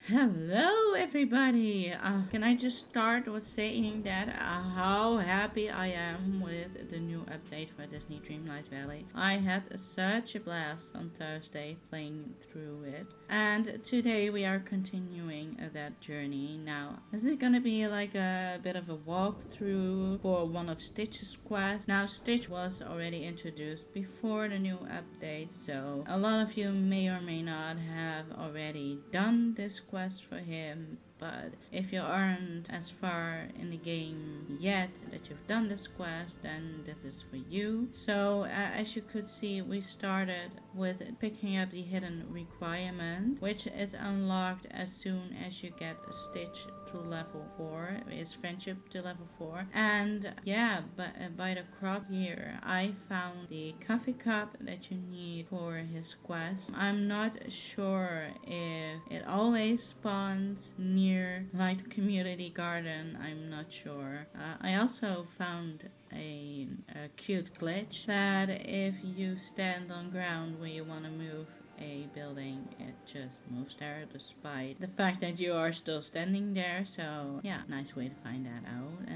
Hello, everybody. Can I just start with saying that how happy I am with the new update for Disney Dreamlight Valley. I had such a blast on Thursday playing through it, and today we are continuing that journey. Now, is it gonna be like a bit of a walkthrough for one of Stitch's quests? Now, Stitch was already introduced before the new update, so a lot of you may or may not have already done this quest for him, but if you aren't as far in the game yet that you've done this quest, then this is for you. So as you could see, we started with picking up the hidden requirement, which is unlocked as soon as you get Stitch to level 4, his friendship to level 4. And yeah, but by the crop here I found the coffee cup that you need for his quest. I'm not sure if it always spawns near Light Community Garden. I'm not sure. I also found a cute glitch that if you stand on ground when you want to move a building, it just moves there despite the fact that you are still standing there. So yeah, nice way to find that out.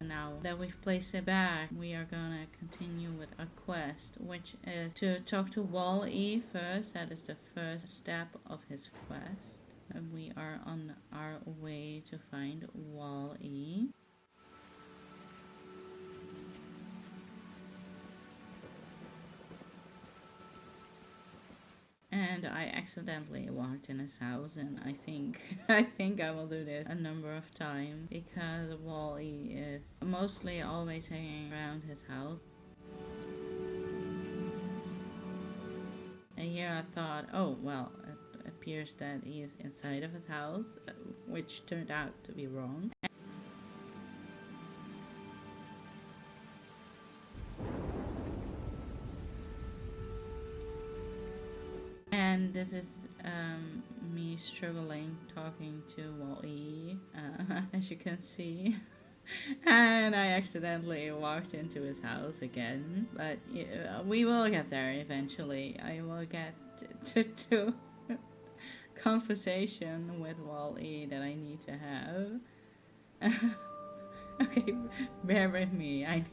Now that we've placed it back, we are gonna continue with a quest, which is to talk to Wall-E first. That is the first step of his quest. And we are on our way to find Wall-E. And I accidentally walked in his house, and I think I will do this a number of times because Wall-E is mostly always hanging around his house. And here I thought, oh well, it appears that he is inside of his house, which turned out to be wrong. And this is me struggling talking to Wall-E, as you can see. And I accidentally walked into his house again. But we will get there eventually. I will get to conversation with Wall-E that I need to have. Okay, bear with me. I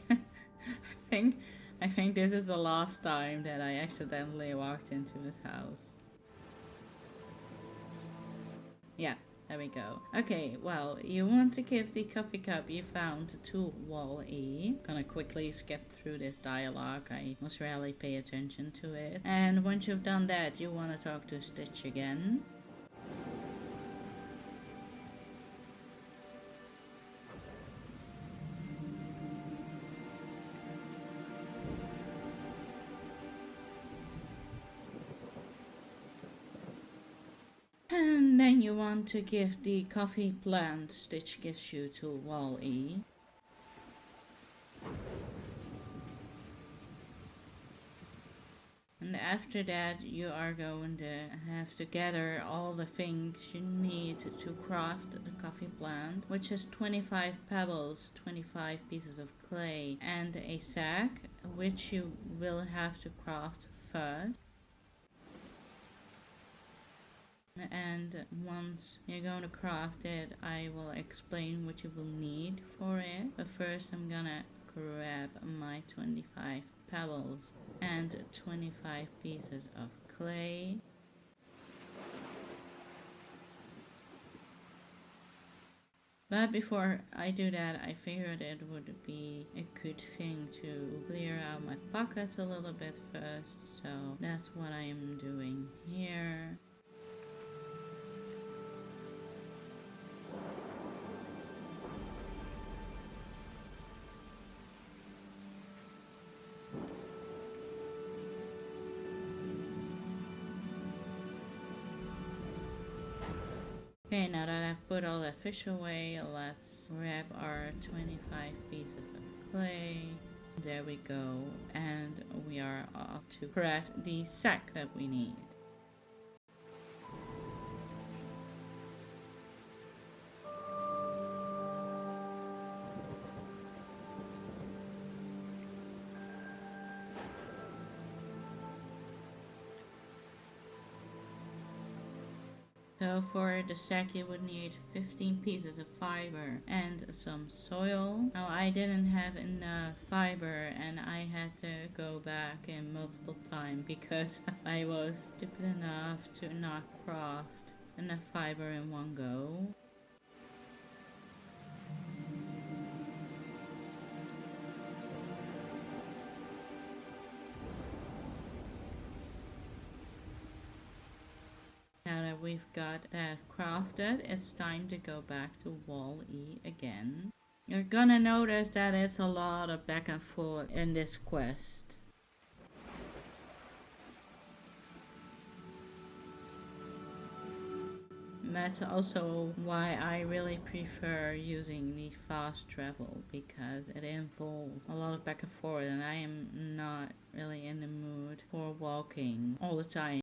think this is the last time that I accidentally walked into his house. Yeah, there we go. Okay, well, you want to give the coffee cup you found to Wall-E. Gonna quickly skip through this dialogue. I most rarely pay attention to it. And once you've done that, you want to talk to Stitch again. And then you want to give the coffee plant Stitch gives you to Wall-E. And after that you are going to have to gather all the things you need to craft the coffee plant, which is 25 pebbles, 25 pieces of clay, and a sack, which you will have to craft first. And once you're going to craft it, I will explain what you will need for it. But first I'm gonna grab my 25 pebbles and 25 pieces of clay. But before I do that, I figured it would be a good thing to clear out my pockets a little bit first. So that's what I am doing here. Okay, now that I've put all that fish away, let's grab our 25 pieces of clay. There we go, and we are off to craft the sack that we need. So for the sack you would need 15 pieces of fiber and some soil. Now I didn't have enough fiber and I had to go back in multiple times because I was stupid enough to not craft enough fiber in one go. Now that we've got that crafted, it's time to go back to wall E again. You're gonna notice that it's a lot of back and forth in this quest. That's also why I really prefer using the fast travel, because it involves a lot of back and forth and I am not really in the mood for walking all the time.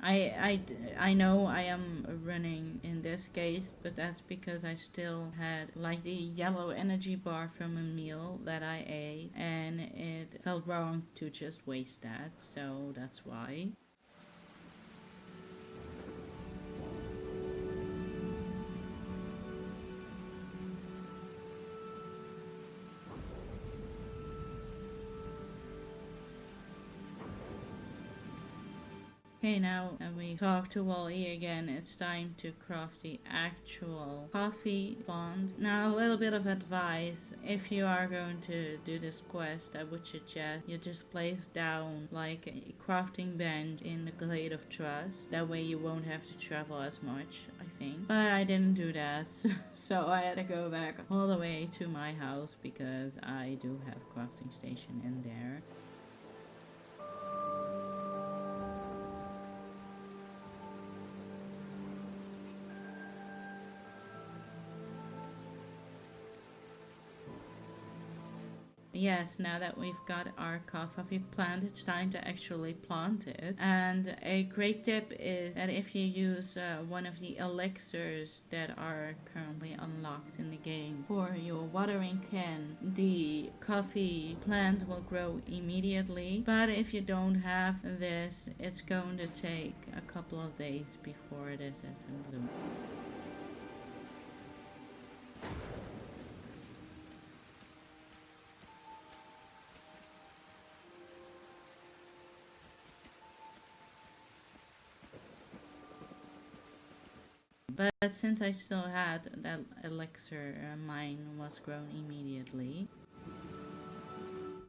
I know I am running in this case, but that's because I still had like the yellow energy bar from a meal that I ate and it felt wrong to just waste that, so that's why. Okay, now that we talk to Wally again, it's time to craft the actual coffee plant. Now, a little bit of advice. If you are going to do this quest, I would suggest you just place down like a crafting bench in the Glade of Trust. That way you won't have to travel as much, I think. But I didn't do that, so I had to go back all the way to my house because I do have a crafting station in there. Yes, now that we've got our coffee plant, it's time to actually plant it. And a great tip is that if you use one of the elixirs that are currently unlocked in the game for your watering can, the coffee plant will grow immediately. But if you don't have this, it's going to take a couple of days before it is in bloom. But since I still had that elixir, mine was grown immediately.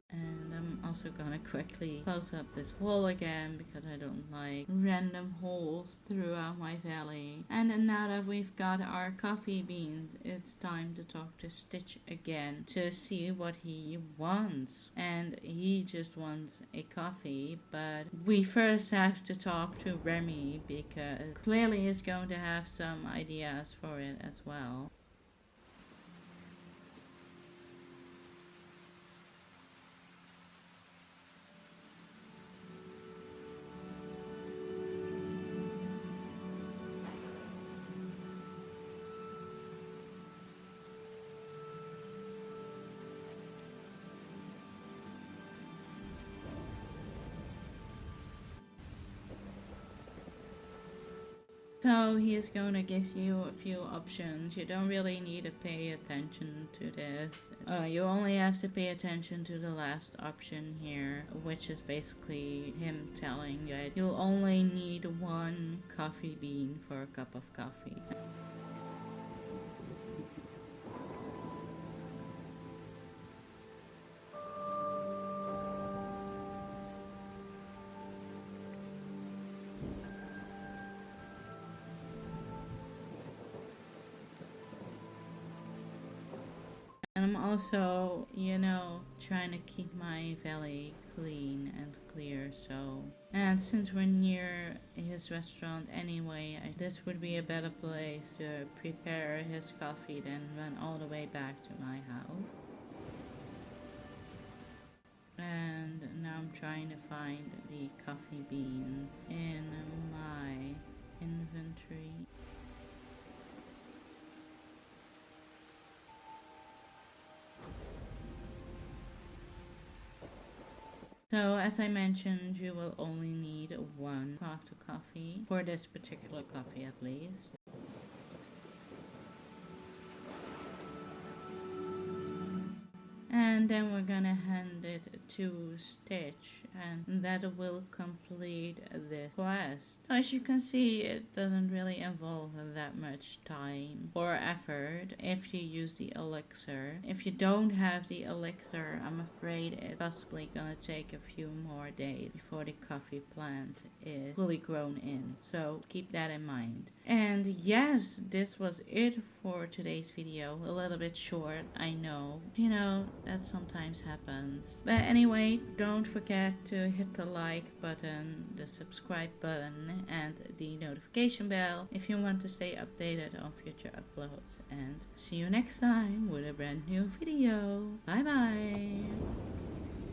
And I'm also gonna quickly close up this wall again because I don't like random holes throughout my valley. And then now that we've got our coffee beans, it's time to talk to Stitch again to see what he wants. And he just wants a coffee, but we first have to talk to Remy because clearly he's going to have some ideas for it as well. So he is going to give you a few options. You don't really need to pay attention to this. You only have to pay attention to the last option here, which is basically him telling you that you'll only need one coffee bean for a cup of coffee. And I'm also, trying to keep my valley clean and clear, so. And since we're near his restaurant anyway, this would be a better place to prepare his coffee than run all the way back to my house. And now I'm trying to find the coffee beans in my inventory. So as I mentioned, you will only need one craft of coffee for this particular coffee at least. And then we're gonna hand it to Stitch, and that will complete this quest. So as you can see, it doesn't really involve that much time or effort if you use the elixir. If you don't have the elixir, I'm afraid it's possibly gonna take a few more days before the coffee plant is fully grown in. So keep that in mind. And yes, this was it for today's video. A little bit short, I know. That sometimes happens. But anyway, don't forget to hit the like button, the subscribe button, and the notification bell if you want to stay updated on future uploads. And see you next time with a brand new video. Bye bye!